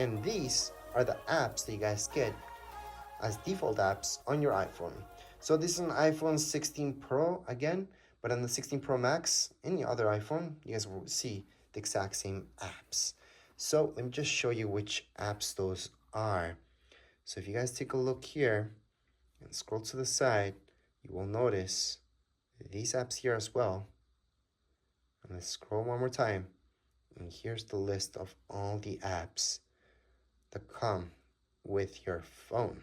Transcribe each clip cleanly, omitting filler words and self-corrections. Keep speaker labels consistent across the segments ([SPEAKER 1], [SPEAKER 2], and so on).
[SPEAKER 1] And these are the apps that you guys get as default apps on your iPhone. So this is an iPhone 16 Pro again, but on the 16 Pro Max, any other iPhone, you guys will see the exact same apps. So let me just show you which apps those are. So if you guys take a look here and scroll to the side, you will notice these apps here as well. And let's scroll one more time. And here's the list of all the apps that come with your phone.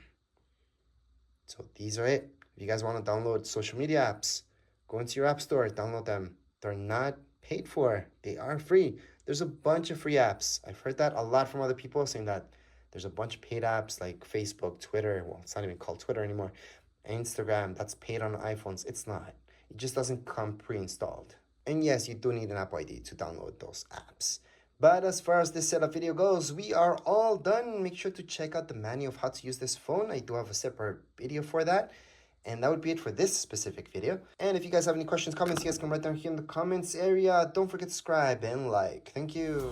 [SPEAKER 1] So these are it. If you guys want to download social media apps, go into your app store, download them. They're not paid for. They are free. There's a bunch of free apps. I've heard that a lot from other people saying that there's a bunch of paid apps like Facebook, Twitter. Well, it's not even called Twitter anymore. Instagram, that's paid on iPhones. It's not. It just doesn't come pre-installed. And yes, you do need an Apple ID to download those apps. But as far as this setup video goes, we are all done. Make sure to check out the manual of how to use this phone. I do have a separate video for that. And that would be it for this specific video. And if you guys have any questions, comments, you guys can write down here in the comments area. Don't forget to subscribe and like. Thank you.